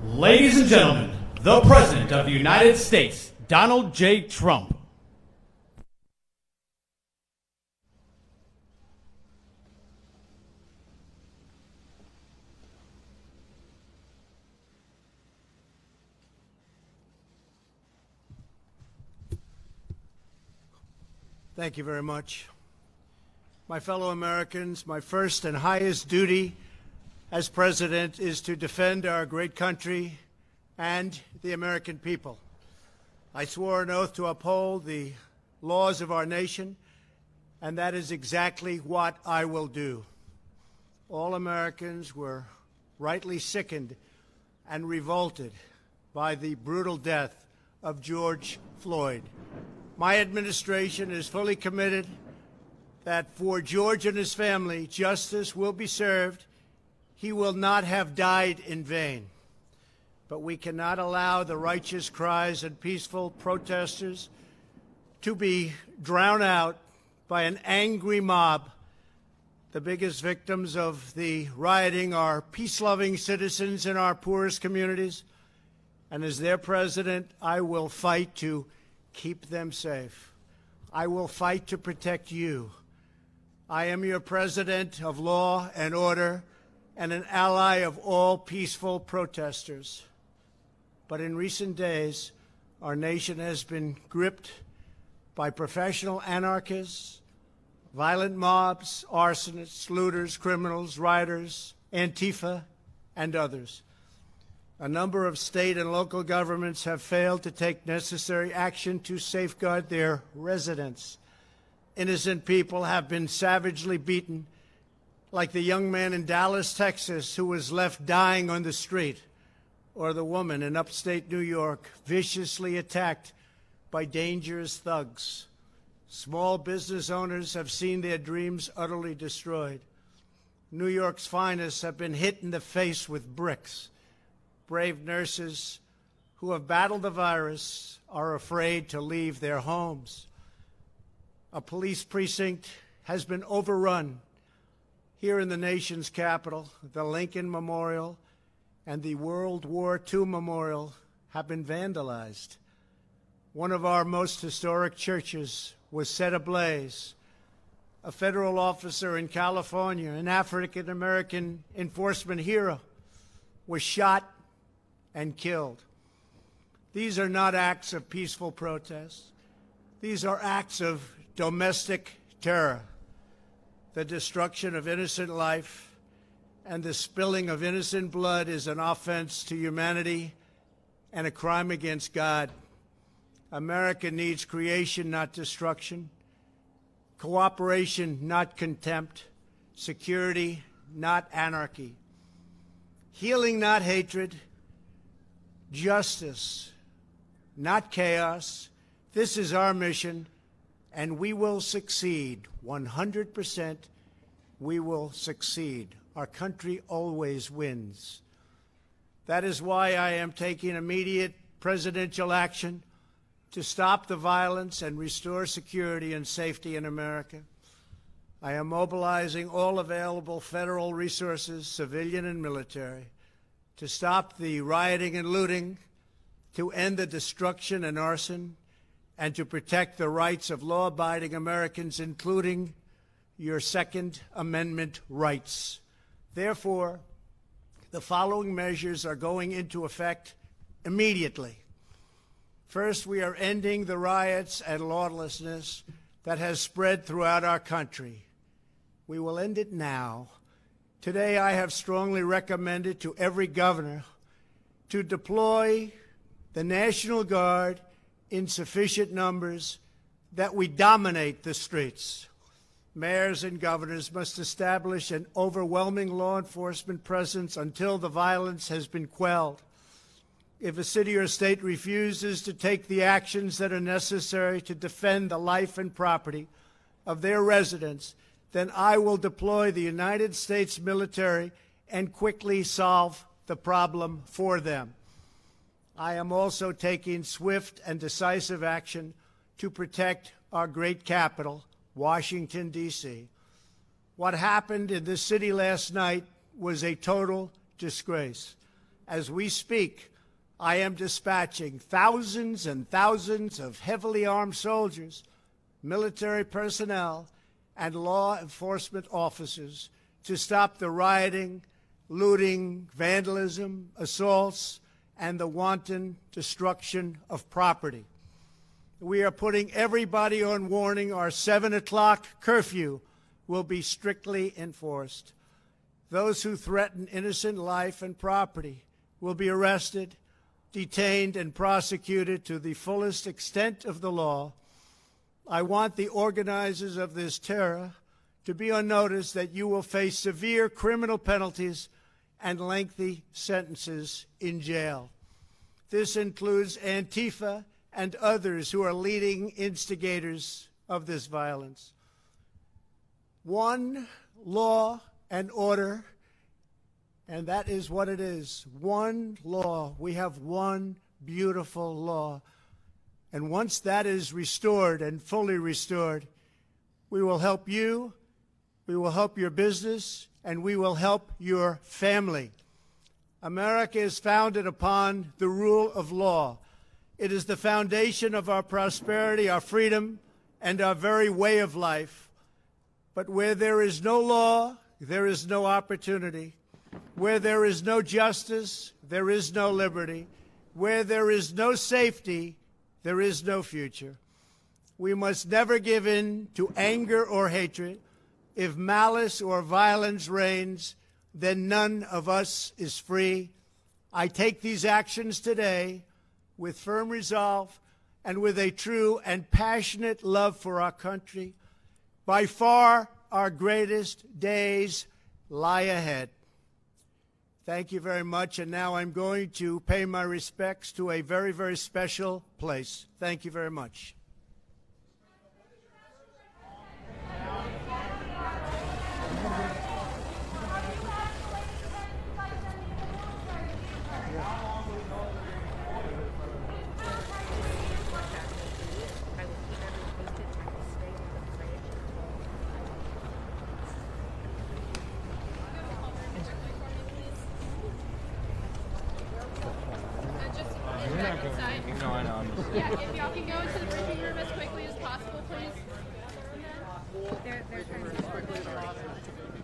Ladies and gentlemen, the President of the United States, Donald J. Trump. Thank you very much. My fellow Americans, my first and highest duty as President is to defend our great country and the American people. I swore an oath to uphold the laws of our nation, and that is exactly what I will do. All Americans were rightly sickened and revolted by the brutal death of George Floyd. My administration is fully committed that for George and his family, justice will be served. He will not have died in vain. But we cannot allow the righteous cries and peaceful protesters to be drowned out by an angry mob. The biggest victims of the rioting are peace-loving citizens in our poorest communities. And as their president, I will fight to keep them safe. I will fight to protect you. I am your president of law and order and an ally of all peaceful protesters. But in recent days, our nation has been gripped by professional anarchists, violent mobs, arsonists, looters, criminals, rioters, Antifa, and others. A number of state and local governments have failed to take necessary action to safeguard their residents. Innocent people have been savagely beaten, like the young man in Dallas, Texas, who was left dying on the street, or the woman in upstate New York viciously attacked by dangerous thugs. Small business owners have seen their dreams utterly destroyed. New York's finest have been hit in the face with bricks. Brave nurses who have battled the virus are afraid to leave their homes. A police precinct has been overrun here in the nation's capital. The Lincoln Memorial and the World War II Memorial have been vandalized. One of our most historic churches was set ablaze. A federal officer in California, an African-American enforcement hero, was shot and killed. These are not acts of peaceful protest. These are acts of domestic terror. The destruction of innocent life and the spilling of innocent blood is an offense to humanity and a crime against God. America needs creation, not destruction. Cooperation, not contempt. Security, not anarchy. Healing, not hatred. Justice, not chaos. This is our mission, and we will succeed. 100%, we will succeed. Our country always wins. That is why I am taking immediate presidential action to stop the violence and restore security and safety in America. I am mobilizing all available federal resources, civilian and military, to stop the rioting and looting, to end the destruction and arson, and to protect the rights of law-abiding Americans, including your Second Amendment rights. Therefore, the following measures are going into effect immediately. First, we are ending the riots and lawlessness that has spread throughout our country. We will end it now. Today, I have strongly recommended to every governor to deploy the National Guard in sufficient numbers that we dominate the streets. Mayors and governors must establish an overwhelming law enforcement presence until the violence has been quelled. If a city or state refuses to take the actions that are necessary to defend the life and property of their residents, then I will deploy the United States military and quickly solve the problem for them. I am also taking swift and decisive action to protect our great capital, Washington, D.C. What happened in this city last night was a total disgrace. As we speak, I am dispatching thousands and thousands of heavily armed soldiers, military personnel, and law enforcement officers to stop the rioting, looting, vandalism, assaults, and the wanton destruction of property. We are putting everybody on warning. Our 7 o'clock curfew will be strictly enforced. Those who threaten innocent life and property will be arrested, detained, and prosecuted to the fullest extent of the law. I want the organizers of this terror to be on notice that you will face severe criminal penalties and lengthy sentences in jail. This includes Antifa and others who are leading instigators of this violence. One law and order, and that is what it is. One law. We have one beautiful law. And once that is restored and fully restored, we will help you, we will help your business, and we will help your family. America is founded upon the rule of law. It is the foundation of our prosperity, our freedom, and our very way of life. But where there is no law, there is no opportunity. Where there is no justice, there is no liberty. Where there is no safety, there is no future. We must never give in to anger or hatred. If malice or violence reigns, then none of us is free. I take these actions today with firm resolve and with a true and passionate love for our country. By far, our greatest days lie ahead. Thank you very much, and now I'm going to pay my respects to a very, very special place. Thank you very much. No, I know. Yeah, if y'all can go into the briefing room as quickly as possible, please. They're trying to